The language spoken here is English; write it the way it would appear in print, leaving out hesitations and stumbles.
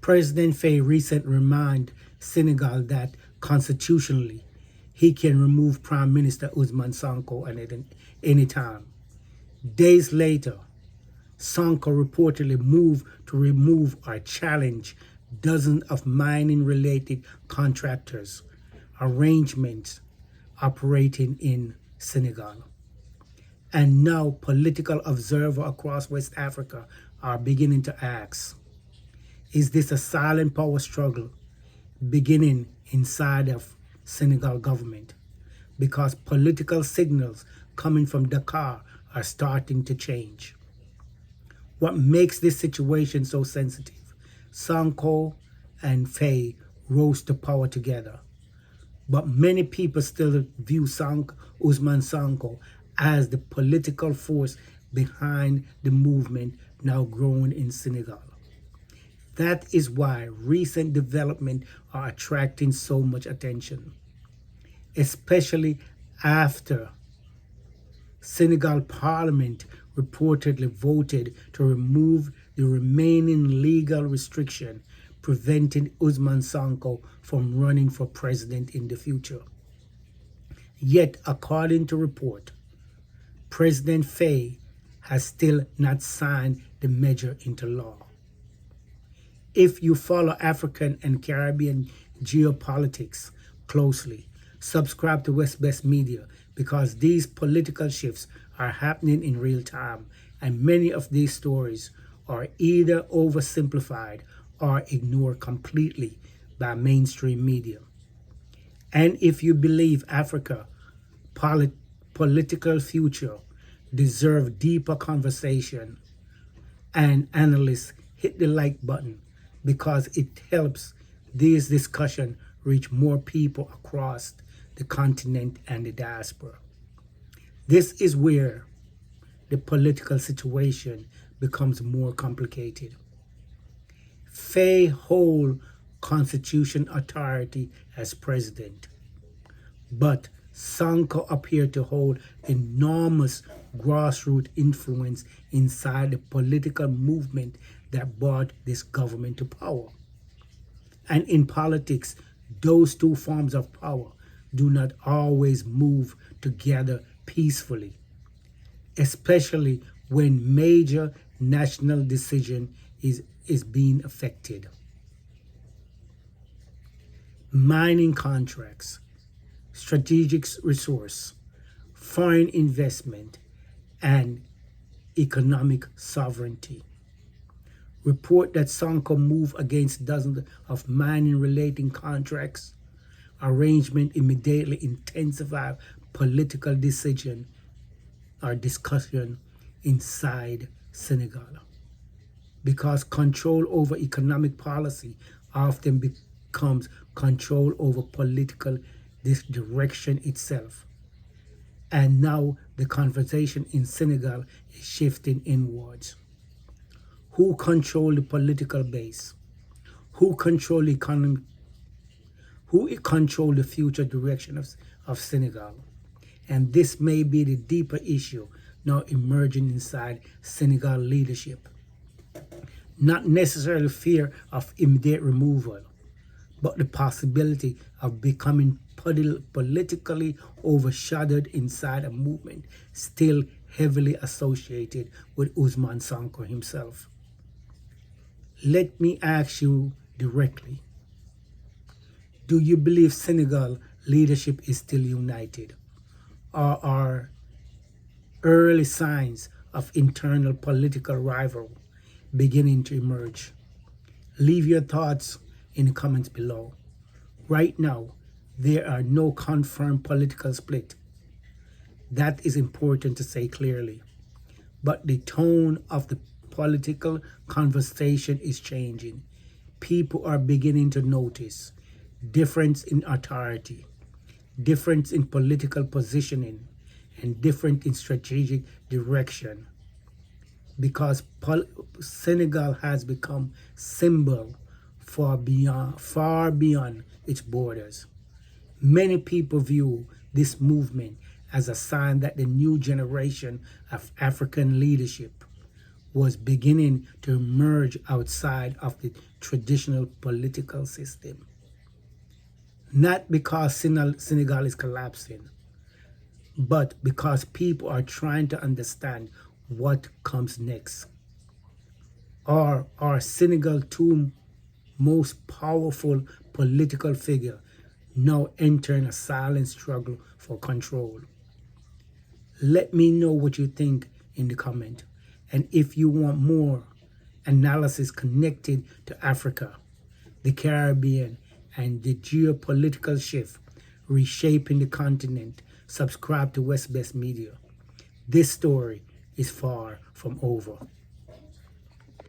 President Faye recently reminded Senegal that constitutionally he can remove Prime Minister Ousmane Sonko at any time. Days later, Sonko reportedly moved to remove or challenge dozens of mining-related contractors arrangements operating in Senegal. And now political observers across West Africa are beginning to ask, is this a silent power struggle beginning inside of Senegal government? Because political signals coming from Dakar are starting to change. What makes this situation so sensitive? Sonko and Faye rose to power together, but many people still view Ousmane Sonko as the political force behind the movement now growing in Senegal. That is why recent developments are attracting so much attention, especially after Senegal Parliament reportedly voted to remove the remaining legal restriction preventing Ousmane Sonko from running for president in the future. Yet, according to report, President Faye has still not signed the measure into law. If you follow African and Caribbean geopolitics closely, subscribe to West Best Media because these political shifts are happening in real time, and many of these stories are either oversimplified or ignored completely by mainstream media. And if you believe Africa's political future deserves deeper conversation, and analysts hit the like button because it helps this discussion reach more people across the continent and the diaspora. This is where the political situation becomes more complicated. Faye holds constitutional authority as president, but Sonko appeared to hold enormous grassroots influence inside the political movement that brought this government to power. And in politics, those two forms of power do not always move together peacefully, especially when major national decision is being affected. Mining contracts, strategic resource, foreign investment, and economic sovereignty. Report that Sonko moved against dozens of mining-related contracts. Arrangement immediately intensified political decision or discussion inside Senegal. Because control over economic policy often becomes control over political direction itself. And now the conversation in Senegal is shifting inwards. Who control the political base? Who control the economy? Who control the future direction of Senegal? And this may be the deeper issue now emerging inside Senegal leadership. Not necessarily fear of immediate removal, but the possibility of becoming politically overshadowed inside a movement still heavily associated with Ousmane Sonko himself. Let me ask you directly, do you believe Senegal leadership is still united, or are early signs of internal political rivalry beginning to emerge? Leave your thoughts in the comments below. Right now, there are no confirmed political split. That is important to say clearly. But the tone of the political conversation is changing. People are beginning to notice difference in authority, difference in political positioning, and difference in strategic direction. Because Senegal has become symbol far beyond its borders. Many people view this movement as a sign that the new generation of African leadership was beginning to emerge outside of the traditional political system. Not because Senegal is collapsing, but because people are trying to understand what comes next. Are Senegal two most powerful political figure now entering a silent struggle for control? Let me know what you think in the comment. And if you want more analysis connected to Africa, the Caribbean, and the geopolitical shift reshaping the continent, subscribe to West Best Media. This story is far from over.